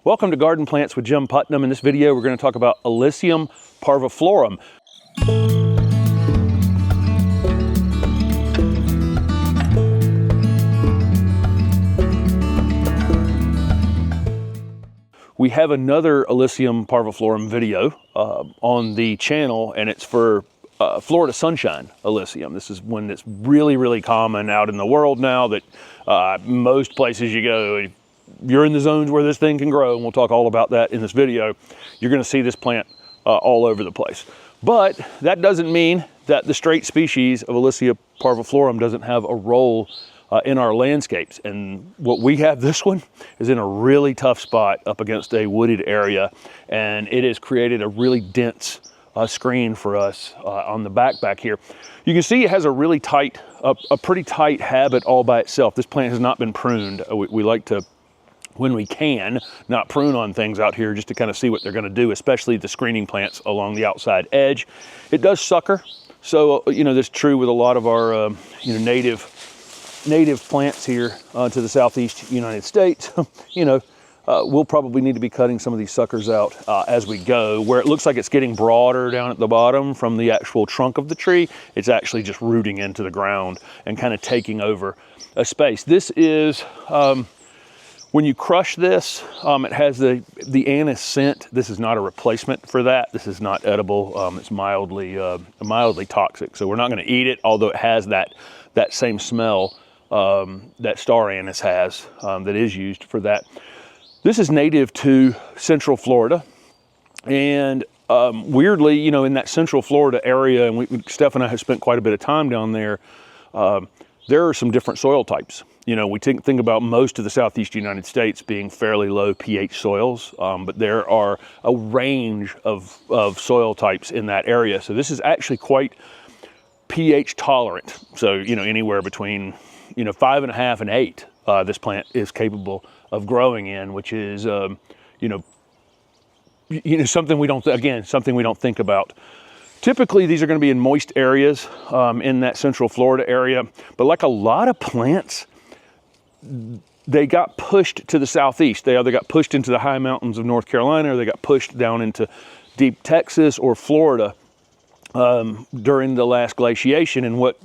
Welcome to Garden Plants with Jim Putnam. In this video, we're going to talk about Illicium parviflorum. We have another Illicium parviflorum video on the channel, and it's for Florida sunshine Illicium. This is one that's really common out in the world now, that most places you go, you're in the zones where this thing can grow, and we'll talk all about that in this video. You're going to see this plant all over the place. But that doesn't mean that the straight species of Illicium parviflorum doesn't have a role in our landscapes. And what we have, this one is in a really tough spot up against a wooded area, and it has created a really dense screen for us on the back here. You can see it has a really tight, a pretty tight habit all by itself. This plant has not been pruned. We like to, when we can, not prune on things out here just to kind of see what they're going to do, especially the screening plants along the outside edge. It does sucker, so that's true with a lot of our native plants here to the southeast United States. We'll probably need to be cutting some of these suckers out as we go. Where it looks like it's getting broader down at the bottom from the actual trunk of the tree, it's actually just rooting into the ground and kind of taking over a space. This is, when you crush this, it has the anise scent. This is not a replacement for that. This is not edible. It's mildly toxic, so we're not going to eat it, although it has that same smell that star anise has that is used for that. This is native to Central Florida, and weirdly, in that Central Florida area, and Steph and I have spent quite a bit of time down there, there are some different soil types. We think about most of the southeast United States being fairly low pH soils, but there are a range of soil types in that area. So this is actually quite pH tolerant. So, anywhere between, 5.5 and 8, this plant is capable of growing in, which is, something we don't think about. Typically, these are going to be in moist areas in that Central Florida area, but like a lot of plants, they got pushed to the southeast. They either got pushed into the high mountains of North Carolina, or they got pushed down into deep Texas or Florida during the last glaciation. And what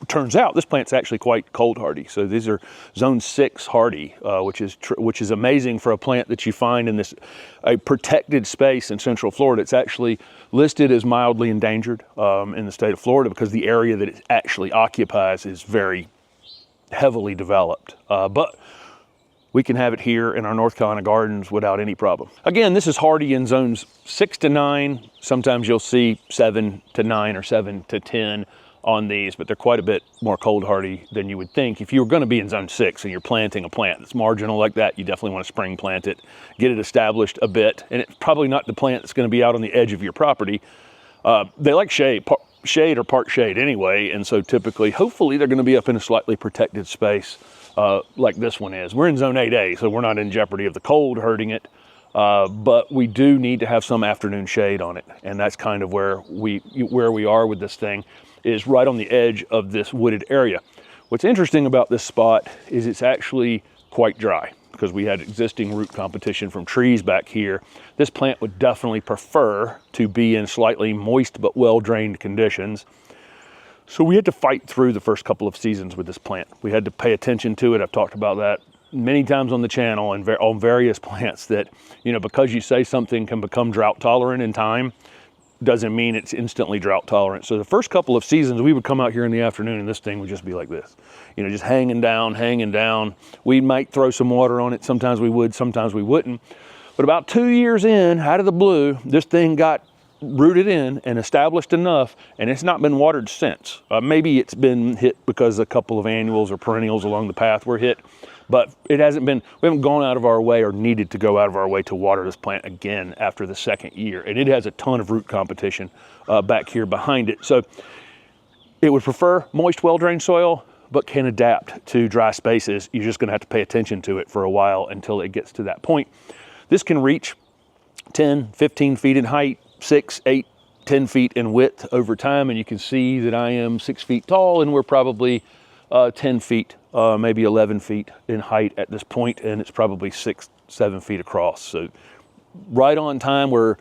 turns out, this plant's actually quite cold hardy. So these are zone 6 hardy, which is amazing for a plant that you find in a protected space in Central Florida. It's actually listed as mildly endangered in the state of Florida because the area that it actually occupies is very heavily developed, but we can have it here in our North Carolina gardens without any problem. Again, this is hardy in zones 6 to 9. Sometimes you'll see 7 to 9 or 7 to 10 on these, but they're quite a bit more cold hardy than you would think. If you were going to be in zone 6 and you're planting a plant that's marginal like that, you definitely want to spring plant it, get it established a bit, and it's probably not the plant that's going to be out on the edge of your property. They like shade or part shade anyway, and so typically, hopefully, they're going to be up in a slightly protected space like this one is. We're in zone 8A, so we're not in jeopardy of the cold hurting it, but we do need to have some afternoon shade on it, and that's kind of where we are with this thing, is right on the edge of this wooded area. What's interesting about this spot is it's actually quite dry, because we had existing root competition from trees back here. This plant would definitely prefer to be in slightly moist but well-drained conditions. So we had to fight through the first couple of seasons with this plant. We had to pay attention to it. I've talked about that many times on the channel and on various plants that, because you say something can become drought tolerant in time, doesn't mean it's instantly drought tolerant. So the first couple of seasons, we would come out here in the afternoon and this thing would just be like this, just hanging down. We might throw some water on it. Sometimes we would, sometimes we wouldn't. But about 2 years in, out of the blue, this thing got rooted in and established enough, and it's not been watered since. Maybe it's been hit because a couple of annuals or perennials along the path were hit, but it hasn't been, we haven't gone out of our way or needed to go out of our way to water this plant again after the second year. And it has a ton of root competition back here behind it. So it would prefer moist, well-drained soil, but can adapt to dry spaces. You're just gonna have to pay attention to it for a while until it gets to that point. This can reach 10, 15 feet in height, 6, 8, 10 feet in width over time, and you can see that I am 6 feet tall, and we're probably 10 feet, maybe 11 feet in height at this point, and it's probably 6 7 feet across. So right on time. We're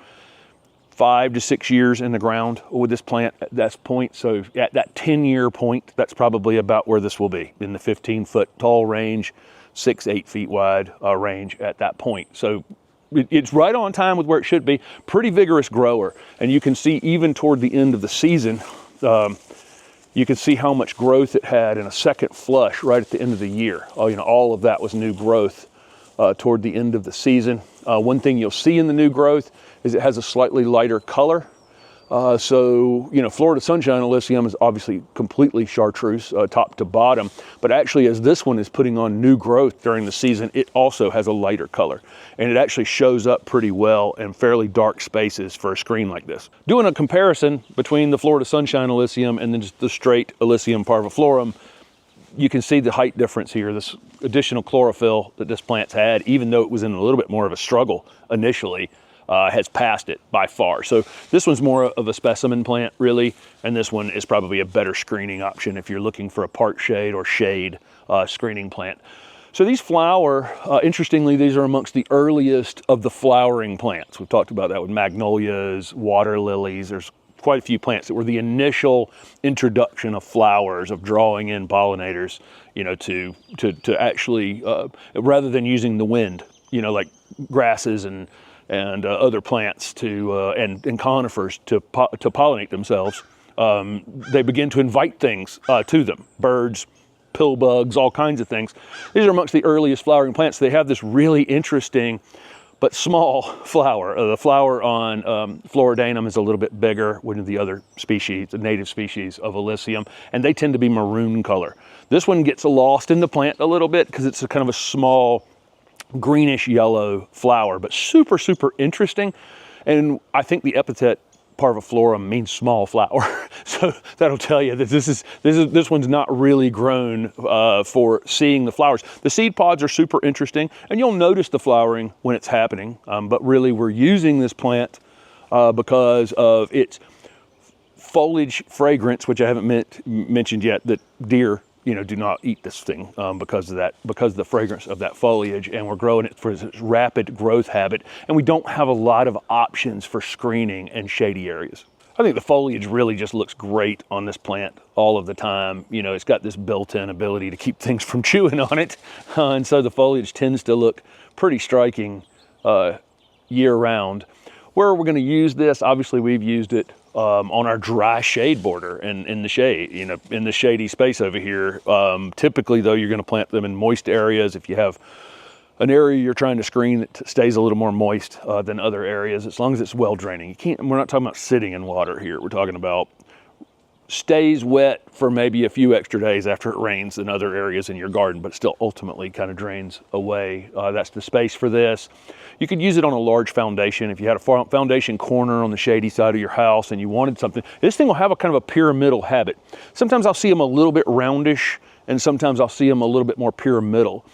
5 to 6 years in the ground with this plant at that point. So at that 10-year point, that's probably about where this will be, in the 15-foot tall range, 6, 8 feet wide range at that point. So it's right on time with where it should be. Pretty vigorous grower. And you can see even toward the end of the season, you can see how much growth it had in a second flush right at the end of the year. All of that was new growth toward the end of the season. One thing you'll see in the new growth is it has a slightly lighter color. Florida Sunshine Illicium is obviously completely chartreuse, top to bottom, but actually as this one is putting on new growth during the season, it also has a lighter color. And it actually shows up pretty well in fairly dark spaces for a screen like this. Doing a comparison between the Florida Sunshine Illicium and then just the straight Illicium parviflorum, you can see the height difference here, this additional chlorophyll that this plant's had, even though it was in a little bit more of a struggle initially, has passed it by far. So this one's more of a specimen plant, really, and this one is probably a better screening option if you're looking for a part shade or shade screening plant. So these flower, interestingly, these are amongst the earliest of the flowering plants. We've talked about that with magnolias, water lilies. There's quite a few plants that were the initial introduction of flowers, of drawing in pollinators, to actually, rather than using the wind, like grasses and other plants and conifers to pollinate themselves, they begin to invite things to them, birds, pill bugs, all kinds of things. These are amongst the earliest flowering plants. They have this really interesting but small flower. The flower on Floridanum is a little bit bigger, one of the other species, the native species of Illicium, and they tend to be maroon color. This one gets lost in the plant a little bit because it's a kind of a small greenish yellow flower, but super, super interesting. And I think the epithet parviflorum means small flower. So that'll tell you that this one's not really grown for seeing the flowers. The seed pods are super interesting, and you'll notice the flowering when it's happening. But really, we're using this plant because of its foliage fragrance, which I haven't mentioned yet, that deer do not eat this thing because of the fragrance of that foliage, and we're growing it for its rapid growth habit, and we don't have a lot of options for screening in shady areas. I think the foliage really just looks great on this plant all of the time. It's got this built-in ability to keep things from chewing on it, and so the foliage tends to look pretty striking year-round. Where we're going to use this, obviously we've used it on our dry shade border and in the shade, in the shady space over here. Typically though, you're going to plant them in moist areas. If you have an area you're trying to screen that stays a little more moist than other areas, as long as it's well draining. We're not talking about sitting in water here. We're talking about stays wet for maybe a few extra days after it rains in other areas in your garden, but still ultimately kind of drains away. That's the space for this. You could use it on a large foundation. If you had a foundation corner on the shady side of your house and you wanted something, this thing will have a kind of a pyramidal habit. Sometimes I'll see them a little bit roundish, and sometimes I'll see them a little bit more pyramidal.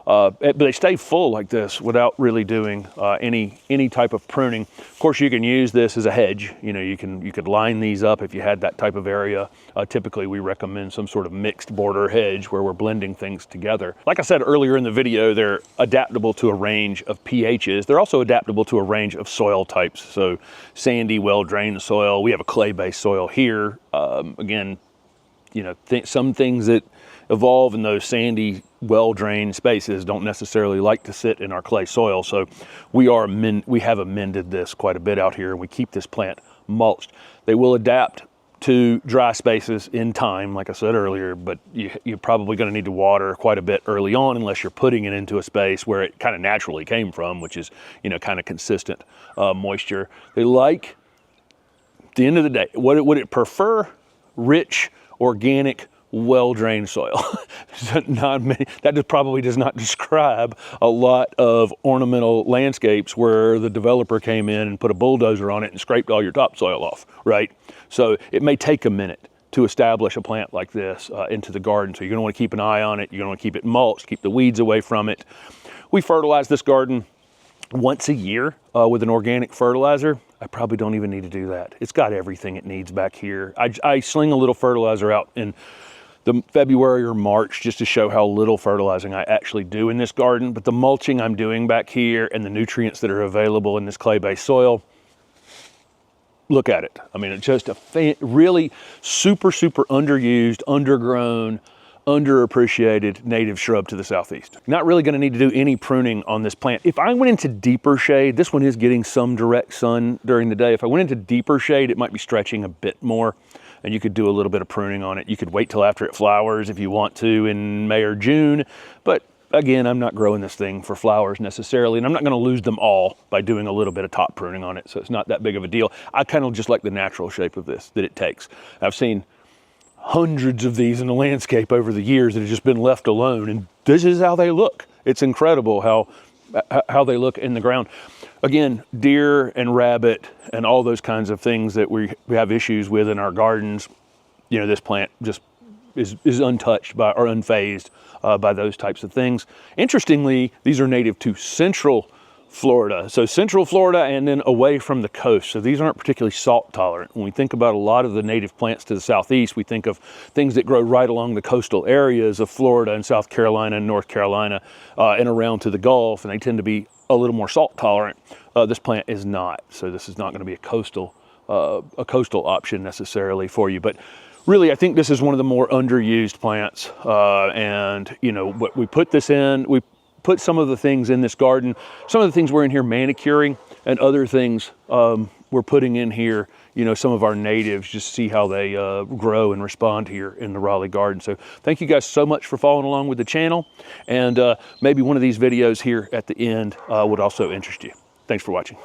But they stay full like this without really doing any type of pruning. Of course, you can use this as a hedge. You could line these up if you had that type of area. Typically, we recommend some sort of mixed border hedge where we're blending things together. Like I said earlier in the video, they're adaptable to a range of pHs. They're also adaptable to a range of soil types. So sandy, well-drained soil. We have a clay-based soil here. Again, some things that evolve in those sandy, well-drained spaces don't necessarily like to sit in our clay soil. So we have amended this quite a bit out here, and we keep this plant mulched. They will adapt to dry spaces in time, like I said earlier, but you're probably going to need to water quite a bit early on unless you're putting it into a space where it kind of naturally came from, which is, kind of consistent moisture. They like, at the end of the day, would it prefer rich, organic, well-drained soil? That probably does not describe a lot of ornamental landscapes where the developer came in and put a bulldozer on it and scraped all your topsoil off, right? So it may take a minute to establish a plant like this into the garden. So you're gonna wanna keep an eye on it. You're gonna wanna keep it mulched, keep the weeds away from it. We fertilize this garden once a year with an organic fertilizer. I probably don't even need to do that. It's got everything it needs back here. I sling a little fertilizer out in the February or March, just to show how little fertilizing I actually do in this garden. But the mulching I'm doing back here and the nutrients that are available in this clay-based soil, look at it. I mean, it's just a really super, super underused, undergrown, underappreciated native shrub to the southeast. Not really going to need to do any pruning on this plant. If I went into deeper shade, this one is getting some direct sun during the day. If I went into deeper shade, it might be stretching a bit more, and you could do a little bit of pruning on it. You could wait till after it flowers if you want to in May or June, but again, I'm not growing this thing for flowers necessarily, and I'm not going to lose them all by doing a little bit of top pruning on it, so it's not that big of a deal. I kind of just like the natural shape of this that it takes. I've seen hundreds of these in the landscape over the years that have just been left alone, and this is how they look. It's incredible how they look in the ground. Again, deer and rabbit and all those kinds of things that we have issues with in our gardens, you know, this plant just is untouched by or unfazed by those types of things. Interestingly, these are native to Central Florida. So Central Florida and then away from the coast. So these aren't particularly salt tolerant. When we think about a lot of the native plants to the southeast, we think of things that grow right along the coastal areas of Florida and South Carolina and North Carolina and around to the Gulf, and they tend to be a little more salt tolerant. This plant is not. So this is not going to be a coastal option necessarily for you. But really, I think this is one of the more underused plants. And you know, what we put this in, we put some of the things in this garden, some of the things we're in here manicuring, and other things we're putting in here, you know, some of our natives, just to see how they grow and respond here in the Raleigh garden. So thank you guys so much for following along with the channel, and maybe one of these videos here at the end would also interest you. Thanks for watching.